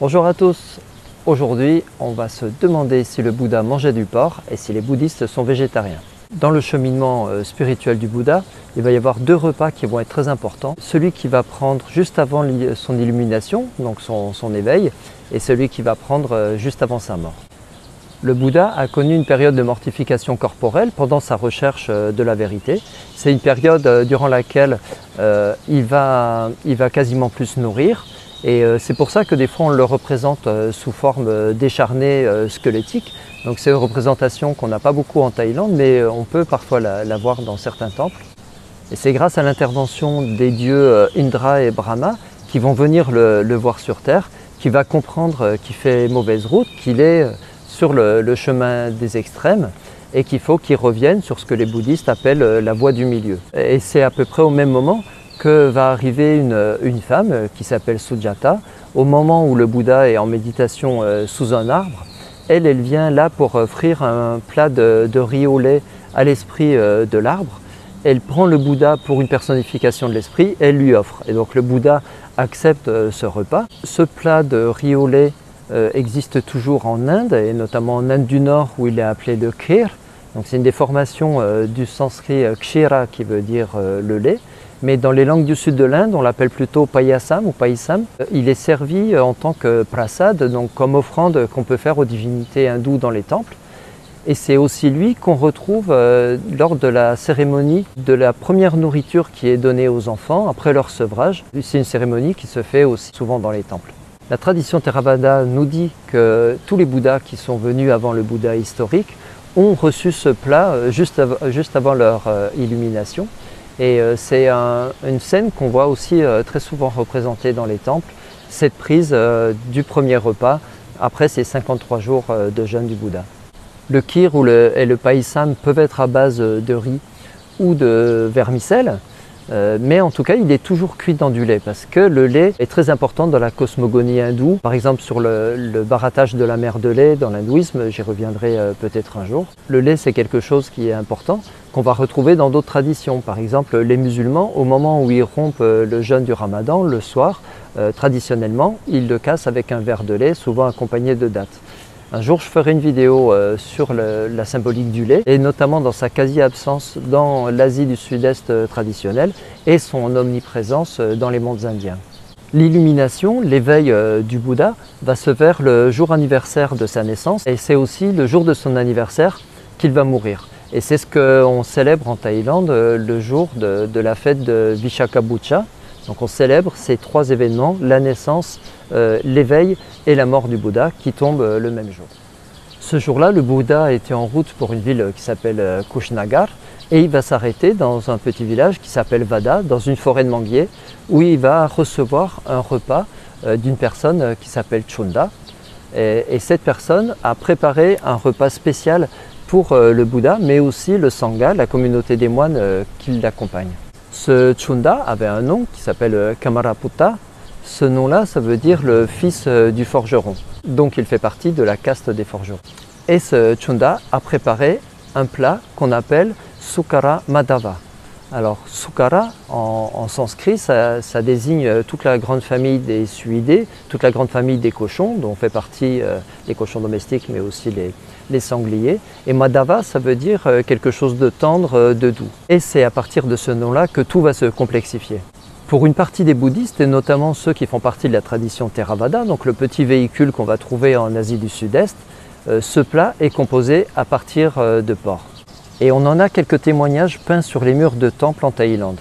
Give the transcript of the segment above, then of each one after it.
Bonjour à tous. Aujourd'hui, on va se demander si le Bouddha mangeait du porc et si les bouddhistes sont végétariens. Dans le cheminement spirituel du Bouddha, il va y avoir deux repas qui vont être très importants. Celui qui va prendre juste avant son illumination, donc son éveil, et celui qui va prendre juste avant sa mort. Le Bouddha a connu une période de mortification corporelle pendant sa recherche de la vérité. C'est une période durant laquelle il va quasiment plus se nourrir. Et c'est pour ça que des fois on le représente sous forme décharnée squelettique. Donc c'est une représentation qu'on n'a pas beaucoup en Thaïlande, mais on peut parfois la voir dans certains temples. Et c'est grâce à l'intervention des dieux Indra et Brahma qui vont venir le voir sur terre, qui va comprendre qu'il fait mauvaise route, qu'il est sur le chemin des extrêmes et qu'il faut qu'il revienne sur ce que les bouddhistes appellent la voie du milieu. Et c'est à peu près au même moment que va arriver une femme qui s'appelle Sujata. Au moment où le Bouddha est en méditation sous un arbre, elle vient là pour offrir un plat de riz au lait à l'esprit de l'arbre. Elle prend le Bouddha pour une personnification de l'esprit, elle lui offre. Et donc le Bouddha accepte ce repas. Ce plat de riz au lait existe toujours en Inde, et notamment en Inde du Nord où il est appelé le kher. Donc c'est une déformation du sanskrit kshira qui veut dire le lait. Mais dans les langues du sud de l'Inde, on l'appelle plutôt payasam ou païsam. Il est servi en tant que prasad, donc comme offrande qu'on peut faire aux divinités hindoues dans les temples. Et c'est aussi lui qu'on retrouve lors de la cérémonie de la première nourriture qui est donnée aux enfants après leur sevrage. C'est une cérémonie qui se fait aussi souvent dans les temples. La tradition Theravada nous dit que tous les Bouddhas qui sont venus avant le Bouddha historique ont reçu ce plat juste avant leur illumination. Et c'est une scène qu'on voit aussi très souvent représentée dans les temples, cette prise du premier repas après ces 53 jours de jeûne du Bouddha. Le kheer et le païsam peuvent être à base de riz ou de vermicelle, mais en tout cas il est toujours cuit dans du lait parce que le lait est très important dans la cosmogonie hindoue. Par exemple sur le barattage de la mer de lait dans l'hindouisme, j'y reviendrai peut-être un jour. Le lait c'est quelque chose qui est important, qu'on va retrouver dans d'autres traditions. Par exemple les musulmans, au moment où ils rompent le jeûne du ramadan, le soir, traditionnellement, ils le cassent avec un verre de lait, souvent accompagné de dattes. Un jour, je ferai une vidéo sur la symbolique du lait, et notamment dans sa quasi-absence dans l'Asie du Sud-Est traditionnelle et son omniprésence dans les mondes indiens. L'illumination, l'éveil du Bouddha, va se faire le jour anniversaire de sa naissance, et c'est aussi le jour de son anniversaire qu'il va mourir. Et c'est ce qu'on célèbre en Thaïlande le jour de la fête de Vishakha-Bucha. Donc on célèbre ces trois événements, la naissance, l'éveil et la mort du Bouddha qui tombent le même jour. Ce jour-là, le Bouddha était en route pour une ville qui s'appelle Kushnagar et il va s'arrêter dans un petit village qui s'appelle Vada, dans une forêt de manguiers, où il va recevoir un repas d'une personne qui s'appelle Chunda. Et cette personne a préparé un repas spécial pour le Bouddha, mais aussi le Sangha, la communauté des moines qui l'accompagnent. Ce Chunda avait un nom qui s'appelle Kamaraputta. Ce nom-là, ça veut dire le fils du forgeron. Donc il fait partie de la caste des forgerons. Et ce Chunda a préparé un plat qu'on appelle Sukara Madhava. Alors Sukara, en sanskrit, ça désigne toute la grande famille des suidés, toute la grande famille des cochons, dont fait partie les cochons domestiques, mais aussi les sangliers. Et Madhava, ça veut dire quelque chose de tendre, de doux. Et c'est à partir de ce nom-là que tout va se complexifier. Pour une partie des bouddhistes, et notamment ceux qui font partie de la tradition Theravada, donc le petit véhicule qu'on va trouver en Asie du Sud-Est, ce plat est composé à partir de porc. Et on en a quelques témoignages peints sur les murs de temples en Thaïlande.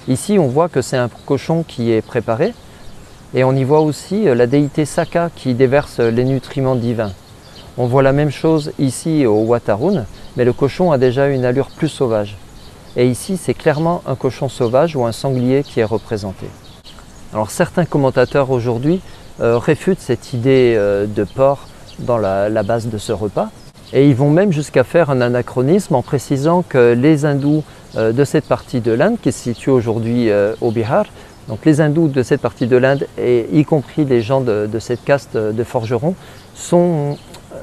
Ici, on voit que c'est un cochon qui est préparé, et on y voit aussi la déité Saka qui déverse les nutriments divins. On voit la même chose ici au Wat Arun, mais le cochon a déjà une allure plus sauvage. Et ici, c'est clairement un cochon sauvage ou un sanglier qui est représenté. Alors certains commentateurs aujourd'hui réfutent cette idée de porc dans la base de ce repas. Et ils vont même jusqu'à faire un anachronisme en précisant que les hindous de cette partie de l'Inde, qui se situe aujourd'hui au Bihar, donc les hindous de cette partie de l'Inde, et y compris les gens de cette caste de forgerons, sont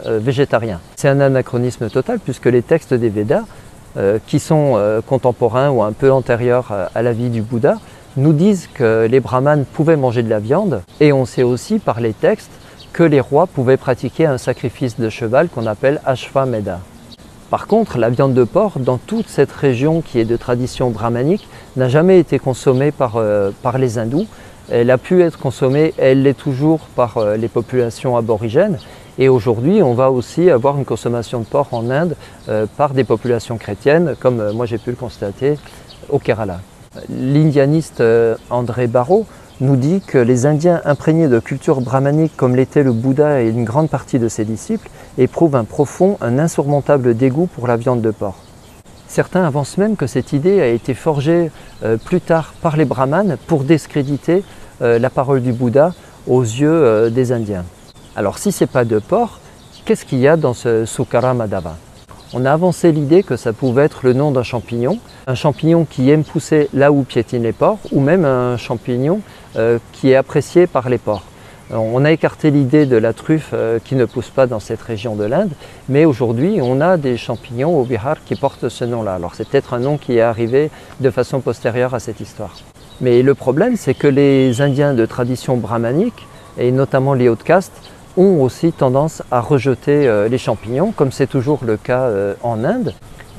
végétariens. C'est un anachronisme total puisque les textes des Védas, qui sont contemporains ou un peu antérieurs à la vie du Bouddha, nous disent que les brahmanes pouvaient manger de la viande, et on sait aussi par les textes que les rois pouvaient pratiquer un sacrifice de cheval qu'on appelle Ashvamedha. Par contre, la viande de porc, dans toute cette région qui est de tradition brahmanique, n'a jamais été consommée par les hindous. Elle a pu être consommée, elle l'est toujours par les populations aborigènes. Et aujourd'hui, on va aussi avoir une consommation de porc en Inde par des populations chrétiennes, comme moi j'ai pu le constater au Kerala. L'indianiste André Barrault nous dit que les Indiens imprégnés de culture brahmanique comme l'était le Bouddha et une grande partie de ses disciples éprouvent un profond, un insurmontable dégoût pour la viande de porc. Certains avancent même que cette idée a été forgée plus tard par les brahmanes pour discréditer la parole du Bouddha aux yeux des Indiens. Alors si ce n'est pas de porc, qu'est-ce qu'il y a dans ce Sukara Madhava? On a avancé l'idée que ça pouvait être le nom d'un champignon qui aime pousser là où piétinent les porcs, ou même un champignon qui est apprécié par les porcs. On a écarté l'idée de la truffe qui ne pousse pas dans cette région de l'Inde, mais aujourd'hui on a des champignons au Bihar qui portent ce nom-là. Alors c'est peut-être un nom qui est arrivé de façon postérieure à cette histoire. Mais le problème, c'est que les Indiens de tradition brahmanique, et notamment les hautes castes, ont aussi tendance à rejeter les champignons, comme c'est toujours le cas en Inde.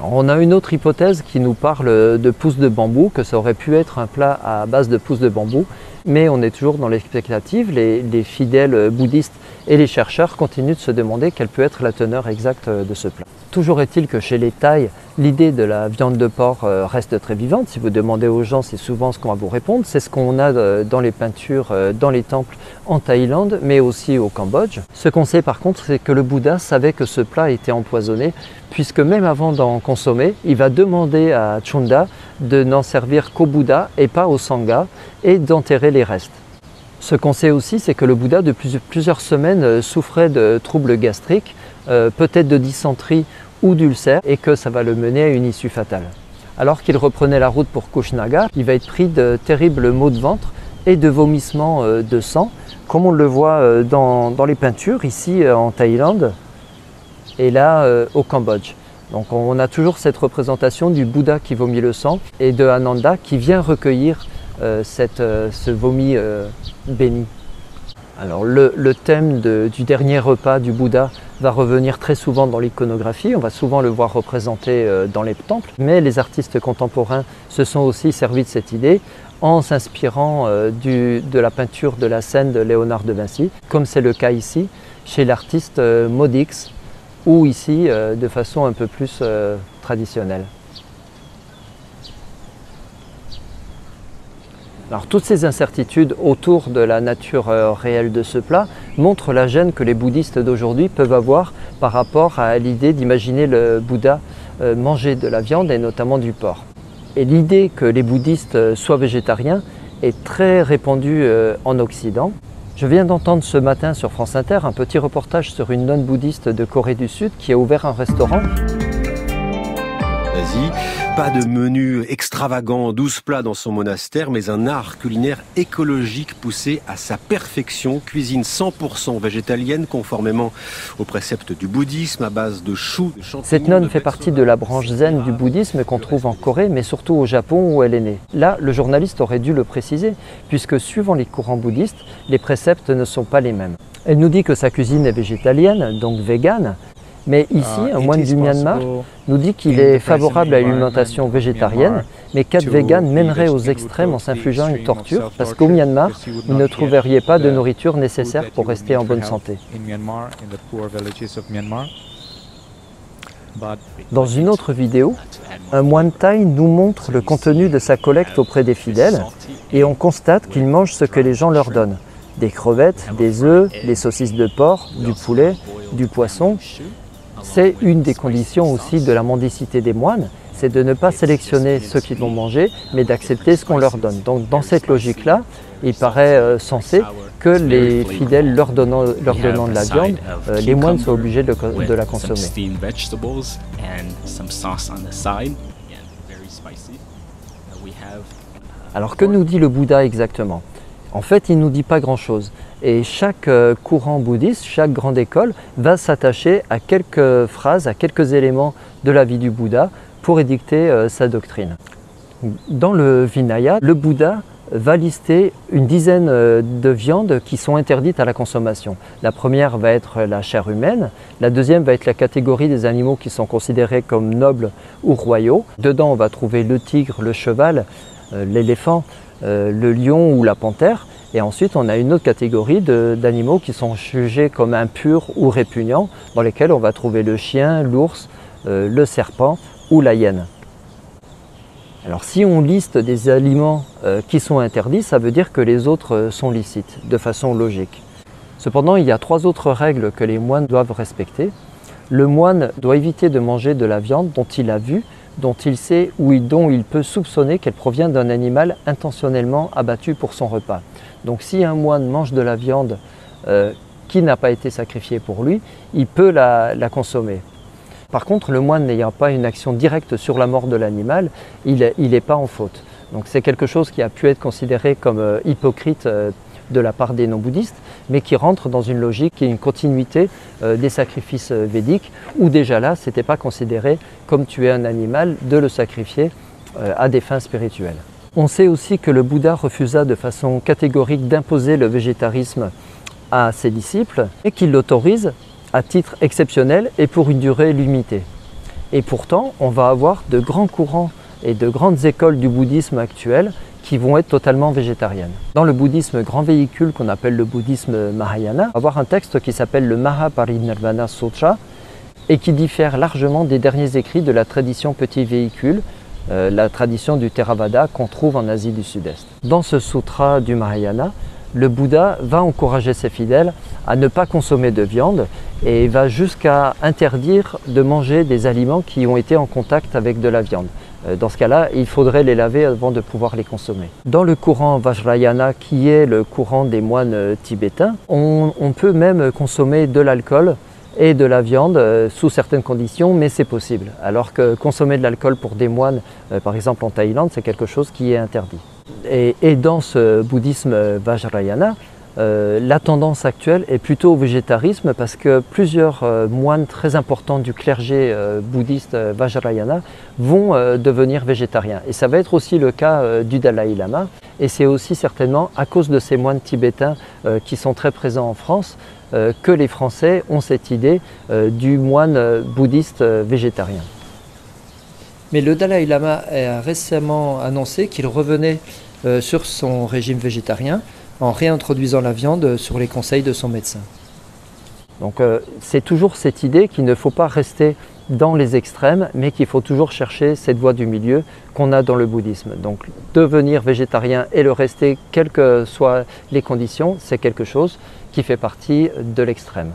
On a une autre hypothèse qui nous parle de pousses de bambou, que ça aurait pu être un plat à base de pousses de bambou, mais on est toujours dans l'expectative. Les fidèles bouddhistes et les chercheurs continuent de se demander quelle peut être la teneur exacte de ce plat. Toujours est-il que chez les Thaïs, l'idée de la viande de porc reste très vivante. Si vous demandez aux gens, c'est souvent ce qu'on va vous répondre. C'est ce qu'on a dans les peintures, dans les temples en Thaïlande, mais aussi au Cambodge. Ce qu'on sait par contre, c'est que le Bouddha savait que ce plat était empoisonné, puisque même avant d'en consommer, il va demander à Chunda de n'en servir qu'au Bouddha et pas au Sangha, et d'enterrer les restes. Ce qu'on sait aussi, c'est que le Bouddha, depuis plusieurs semaines, souffrait de troubles gastriques, peut-être de dysenterie ou d'ulcères, et que ça va le mener à une issue fatale. Alors qu'il reprenait la route pour Kushnagar, il va être pris de terribles maux de ventre et de vomissements de sang, comme on le voit dans les peintures, ici en Thaïlande et là au Cambodge. Donc on a toujours cette représentation du Bouddha qui vomit le sang et de Ananda qui vient recueillir ce vomi béni. Alors le thème du dernier repas du Bouddha va revenir très souvent dans l'iconographie, on va souvent le voir représenté dans les temples, mais les artistes contemporains se sont aussi servis de cette idée en s'inspirant de la peinture de la scène de Léonard de Vinci, comme c'est le cas ici chez l'artiste Modix, ou ici de façon un peu plus traditionnelle. Alors, toutes ces incertitudes autour de la nature réelle de ce plat montrent la gêne que les bouddhistes d'aujourd'hui peuvent avoir par rapport à l'idée d'imaginer le Bouddha manger de la viande et notamment du porc. Et l'idée que les bouddhistes soient végétariens est très répandue en Occident. Je viens d'entendre ce matin sur France Inter un petit reportage sur une nonne bouddhiste de Corée du Sud qui a ouvert un restaurant. Pas de menu extravagant, 12 plats dans son monastère, mais un art culinaire écologique poussé à sa perfection. Cuisine 100% végétalienne, conformément aux préceptes du bouddhisme, à base de choux, de champignons. Cette nonne fait partie de la branche zen du bouddhisme qu'on trouve en Corée, mais surtout au Japon où elle est née. Là, le journaliste aurait dû le préciser, puisque suivant les courants bouddhistes, les préceptes ne sont pas les mêmes. Elle nous dit que sa cuisine est végétalienne, donc végane, mais ici, un moine du Myanmar nous dit qu'il est favorable à l'alimentation végétarienne, mais qu'être vegan mènerait aux extrêmes en s'infligeant une torture, parce qu'au Myanmar, vous ne trouveriez pas de nourriture nécessaire pour rester en bonne santé. Dans une autre vidéo, un moine thaï nous montre le contenu de sa collecte auprès des fidèles, et on constate qu'il mange ce que les gens leur donnent. Des crevettes, des œufs, des saucisses de porc, du poulet, du poisson. C'est une des conditions aussi de la mendicité des moines, c'est de ne pas sélectionner ceux qu'ils vont manger, mais d'accepter ce qu'on leur donne. Donc dans cette logique-là, il paraît sensé que les fidèles leur donnant de la viande, les moines soient obligés de la consommer. Alors que nous dit le Bouddha exactement? En fait, il ne nous dit pas grand-chose. Et chaque courant bouddhiste, chaque grande école va s'attacher à quelques phrases, à quelques éléments de la vie du Bouddha pour édicter sa doctrine. Dans le Vinaya, le Bouddha va lister une dizaine de viandes qui sont interdites à la consommation. La première va être la chair humaine, la deuxième va être la catégorie des animaux qui sont considérés comme nobles ou royaux. Dedans, on va trouver le tigre, le cheval, l'éléphant, le lion ou la panthère. Et ensuite, on a une autre catégorie d'animaux qui sont jugés comme impurs ou répugnants, dans lesquels on va trouver le chien, l'ours, le serpent ou la hyène. Alors si on liste des aliments qui sont interdits, ça veut dire que les autres sont licites, de façon logique. Cependant, il y a 3 autres règles que les moines doivent respecter. Le moine doit éviter de manger de la viande dont il a vu, dont il sait ou dont il peut soupçonner qu'elle provient d'un animal intentionnellement abattu pour son repas. Donc si un moine mange de la viande qui n'a pas été sacrifiée pour lui, il peut la consommer. Par contre, le moine n'ayant pas une action directe sur la mort de l'animal, il n'est pas en faute. Donc c'est quelque chose qui a pu être considéré comme hypocrite de la part des non-bouddhistes, mais qui rentre dans une logique et une continuité des sacrifices védiques, où déjà là, ce n'était pas considéré comme tuer un animal de le sacrifier à des fins spirituelles. On sait aussi que le Bouddha refusa de façon catégorique d'imposer le végétarisme à ses disciples et qu'il l'autorise à titre exceptionnel et pour une durée limitée. Et pourtant, on va avoir de grands courants et de grandes écoles du bouddhisme actuel qui vont être totalement végétariennes. Dans le bouddhisme grand véhicule qu'on appelle le bouddhisme Mahayana, on va avoir un texte qui s'appelle le Mahaparinirvana Sutra et qui diffère largement des derniers écrits de la tradition petit véhicule, la tradition du Theravada qu'on trouve en Asie du Sud-Est. Dans ce sutra du Mahayana, le Bouddha va encourager ses fidèles à ne pas consommer de viande et va jusqu'à interdire de manger des aliments qui ont été en contact avec de la viande. Dans ce cas-là, il faudrait les laver avant de pouvoir les consommer. Dans le courant Vajrayana, qui est le courant des moines tibétains, on peut même consommer de l'alcool et de la viande sous certaines conditions, mais c'est possible. Alors que consommer de l'alcool pour des moines, par exemple en Thaïlande, c'est quelque chose qui est interdit. Et dans ce bouddhisme Vajrayana, la tendance actuelle est plutôt au végétarisme parce que plusieurs moines très importants du clergé bouddhiste Vajrayana vont devenir végétariens. Et ça va être aussi le cas du Dalai Lama. Et c'est aussi certainement à cause de ces moines tibétains qui sont très présents en France que les Français ont cette idée du moine bouddhiste végétarien. Mais le Dalai Lama a récemment annoncé qu'il revenait sur son régime végétarien en réintroduisant la viande sur les conseils de son médecin. Donc c'est toujours cette idée qu'il ne faut pas rester dans les extrêmes, mais qu'il faut toujours chercher cette voie du milieu qu'on a dans le bouddhisme. Donc devenir végétarien et le rester, quelles que soient les conditions, c'est quelque chose qui fait partie de l'extrême.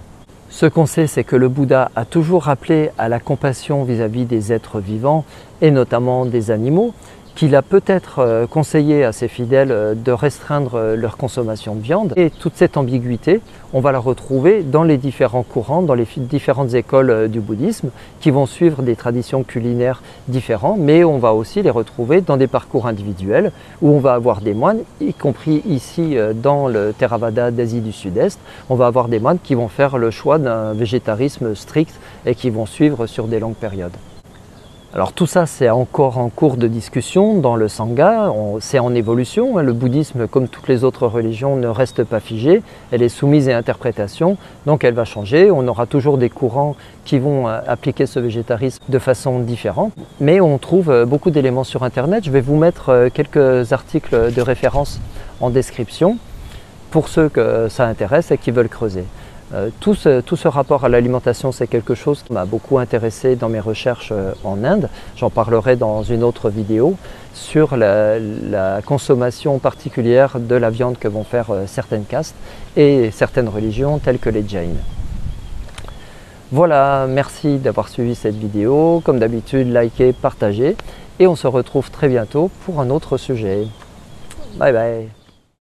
Ce qu'on sait, c'est que le Bouddha a toujours appelé à la compassion vis-à-vis des êtres vivants, et notamment des animaux, qu'il a peut-être conseillé à ses fidèles de restreindre leur consommation de viande. Et toute cette ambiguïté, on va la retrouver dans les différents courants, dans les différentes écoles du bouddhisme, qui vont suivre des traditions culinaires différentes, mais on va aussi les retrouver dans des parcours individuels, où on va avoir des moines, y compris ici dans le Theravada d'Asie du Sud-Est, on va avoir des moines qui vont faire le choix d'un végétarisme strict et qui vont suivre sur des longues périodes. Alors tout ça, c'est encore en cours de discussion dans le Sangha, c'est en évolution. Le bouddhisme, comme toutes les autres religions, ne reste pas figé, elle est soumise à interprétation, donc elle va changer. On aura toujours des courants qui vont appliquer ce végétarisme de façon différente, mais on trouve beaucoup d'éléments sur Internet. Je vais vous mettre quelques articles de référence en description pour ceux que ça intéresse et qui veulent creuser. Tout ce rapport à l'alimentation, c'est quelque chose qui m'a beaucoup intéressé dans mes recherches en Inde. J'en parlerai dans une autre vidéo sur la consommation particulière de la viande que vont faire certaines castes et certaines religions telles que les Jains. Voilà, merci d'avoir suivi cette vidéo. Comme d'habitude, likez, partagez et on se retrouve très bientôt pour un autre sujet. Bye bye.